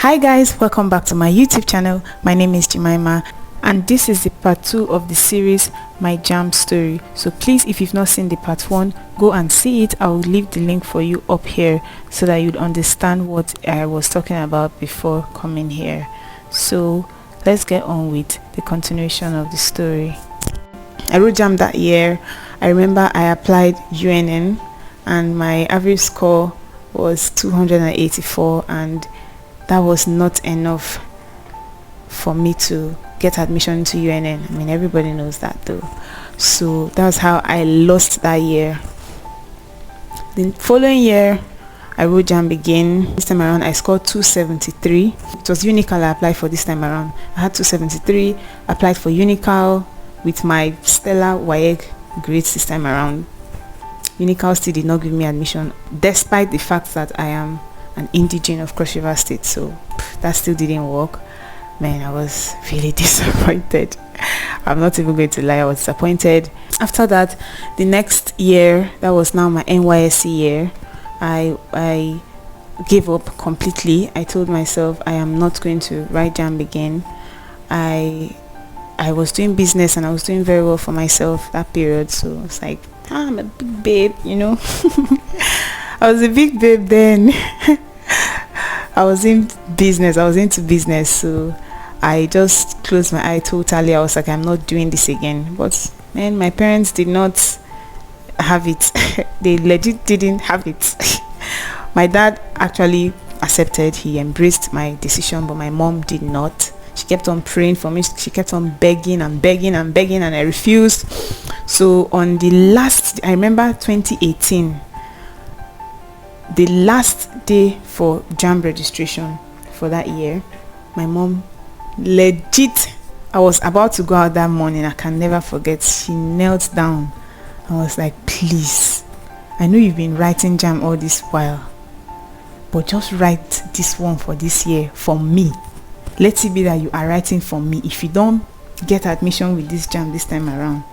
Hi guys, welcome back to my YouTube channel. My name is Jemima and this is the part 2 of the series my JAMB story. So please, if you've not seen the part 1, go and see it. I will leave the link for you up here so that you'd understand what I was talking about before coming here. So let's get on with the continuation of the story. I wrote JAMB that year. I remember I applied UNN and my average score was 284, and that was not enough for me to get admission to UNN. I mean, everybody knows that though. So that's how I lost that year. The following year I wrote JAMB again. This time around I scored 273. It was Unical I applied for this time around. I had 273, applied for Unical with my stellar WAEC grades this time around. Unical still did not give me admission despite the fact that I am an indigene of Cross River State, so that still didn't work. Man, I was really disappointed. I'm not even going to lie, I was disappointed. After that, the next year, that was now my NYSC year, I gave up completely. I told myself I am not going to write JAMB again. I was doing business and I was doing very well for myself that period, so it's like, I'm a big babe, you know. I was a big babe then. I was into business, so I just closed my eye totally. I was like, I'm not doing this again. But man, my parents did not have it. They legit didn't have it. My dad actually accepted, he embraced my decision, but my mom did not. She kept on praying for me. She kept on begging and begging and begging, and I refused. So on the last, I remember 2018, the last day for JAMB registration for that year, my mom legit, I was about to go out that morning, I can never forget, she knelt down and was like, please, I know you've been writing JAMB all this while, but just write this one for this year for me. Let it be that you are writing for me. If you don't get admission with this JAMB this time around,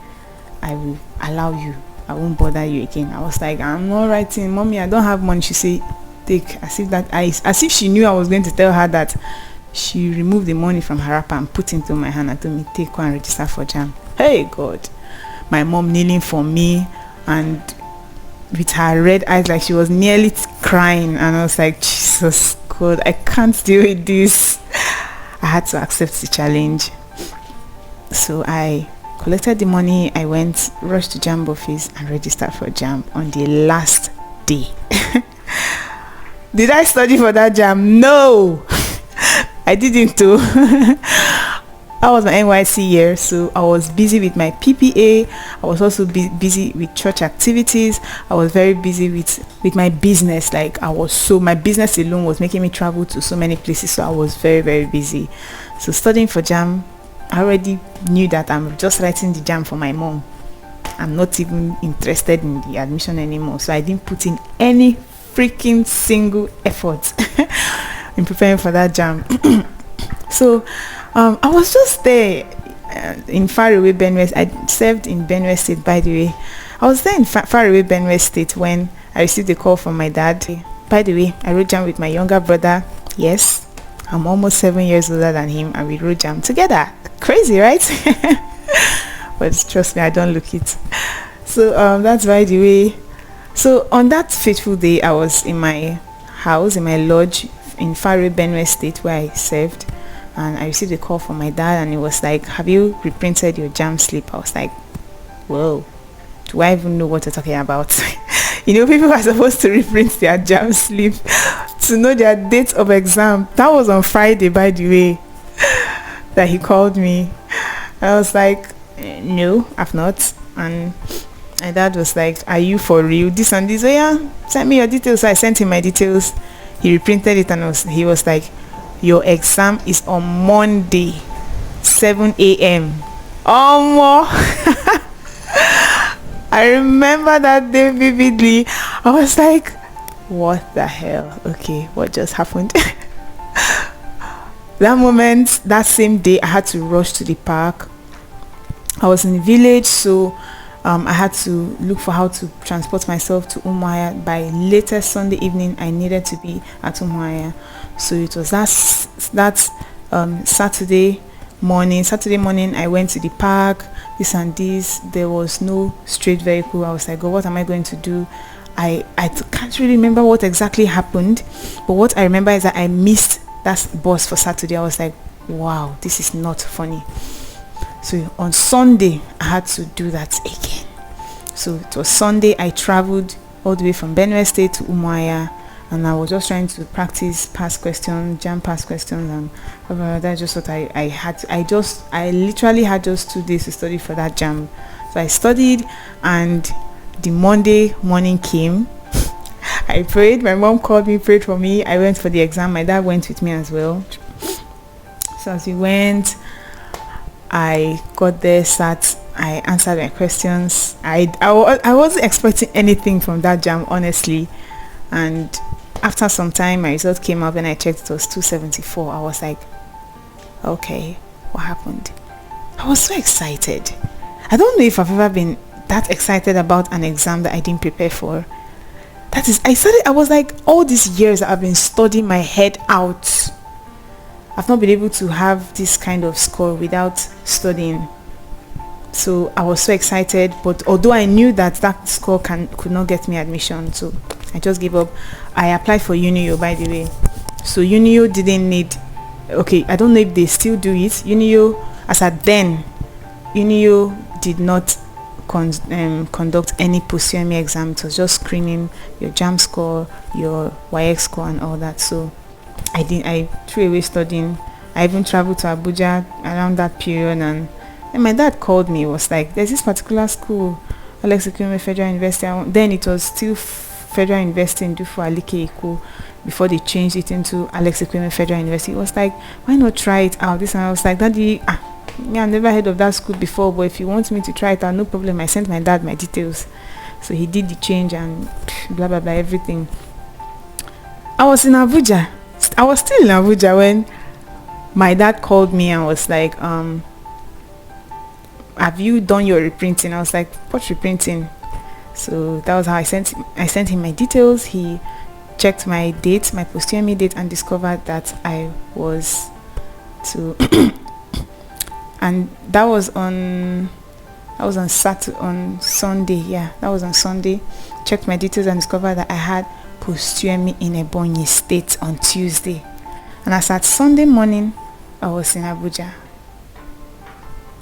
I will allow you. I won't bother you again. I was like, I'm not writing, mommy, I don't have money. She said, take, as if she knew I was going to tell her that. She removed the money from her wrapper and put it into my hand and told me, take one and register for JAMB. Hey God, my mom kneeling for me and with her red eyes like she was nearly crying, and I was like, Jesus God, I can't deal with this. I had to accept the challenge. So I collected the money, I rushed to JAMB office and registered for JAMB on the last day. Did I study for that JAMB? No, I didn't do. That was my NYC year, so I was busy with my PPA. I was also busy with church activities. I was very busy with my business. Like my business alone was making me travel to so many places, so I was very, very busy. So studying for JAMB, I already knew that I'm just writing the JAMB for my mom. I'm not even interested in the admission anymore, so I didn't put in any freaking single effort in preparing for that JAMB. So I was just there in faraway Benue. I served in Benue State, by the way. I was there in faraway Benue State when I received a call from my dad. By the way, I wrote JAMB with my younger brother. Yes, I'm almost 7 years older than him, and we wrote JAMB together. Crazy, right? But trust me, I don't look it. So that's by the way. So on that fateful day, I was in my house, in my lodge in faraway Benue State where I served, and I received a call from my dad, and it was like, have you reprinted your JAMB slip? I was like, whoa, do I even know what you're talking about? You know, people are supposed to reprint their JAMB slip to know their date of exam. That was on Friday, by the way, that he called me. I was like, no, I've not. And my dad was like, are you for real? This and this. Oh yeah, send me your details. So I sent him my details. He reprinted it, and he was like, your exam is on Monday 7 a.m. I remember that day vividly. I was like, what the hell? Okay, what just happened? That moment, that same day, I had to rush to the park. I was in the village, so I had to look for how to transport myself to Umuahia. By latest Sunday evening, I needed to be at Umuahia. So it was that Saturday morning, I went to the park, this and this. There was no straight vehicle. I was like, God, what am I going to do? I can't really remember what exactly happened, but what I remember is that I missed that bus for Saturday. I was like, wow, this is not funny. So on Sunday, I had to do that again. So it was Sunday. I traveled all the way from Benue State to Umuahia, and I was just trying to practice past questions, JAMB past questions, and that's just what I had to, I literally had just 2 days to study for that JAMB. So I studied, and the Monday morning came. I prayed. My mom called me, prayed for me. I went for the exam. My dad went with me as well. So as we went, I got there, sat, I answered my questions. I wasn't expecting anything from that JAMB, honestly. And after some time, my result came up and I checked, it was 274. I was like, okay, what happened? I was so excited. I don't know if I've ever been that excited about an exam that I didn't prepare for. I was like, all these years I've been studying my head out. I've not been able to have this kind of score without studying. So I was so excited, but although I knew that score could not get me admission, so I just gave up. I applied for UNIO, by the way. So UNIO didn't need, okay, I don't know if they still do it. UNIO, as at then, UNIO did not conduct any post-UME exam. It was just screening your JAMB score, your YX score, and all that. So I threw away studying. I even traveled to Abuja around that period, and my dad called me. It was like, there's this particular school, Alex Ekwueme Federal University. Then it was still Federal University in Dufo Alike Eko, before they changed it into Alex Ekwueme Federal University. It was like, why not try it out? This, and I was like, Daddy, I've never heard of that school before, but if you want me to try it out, no problem. I sent my dad my details, so he did the change and blah blah blah, everything. I was in Abuja. I was still in Abuja when my dad called me and was like, have you done your reprinting? I was like, what reprinting? So that was how I sent him my details. He checked my date, my post-UME date, and discovered that I was to and that was on Sunday. Yeah, that was on Sunday. Checked my details and discovered that I had post-UME in Ebonyi State on Tuesday. And as at Sunday morning, I was in Abuja.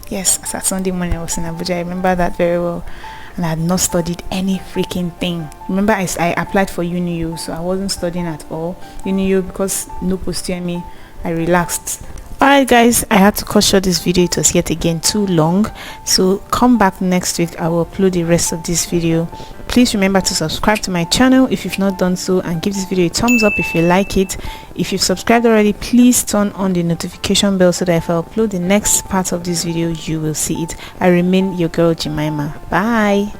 Yes, as at Sunday morning, I was in Abuja. I remember that very well. And I had not studied any freaking thing. Remember, I applied for UNIO, so I wasn't studying at all. UNIO, because no post-UME, I relaxed. Alright guys, I had to cut short this video. It was yet again too long, so come back next week. I will upload the rest of this video. Please remember to subscribe to my channel if you've not done so, and give this video a thumbs up if you like it. If you've subscribed already, please turn on the notification bell so that if I upload the next part of this video, you will see it. I remain your girl Jemima. Bye.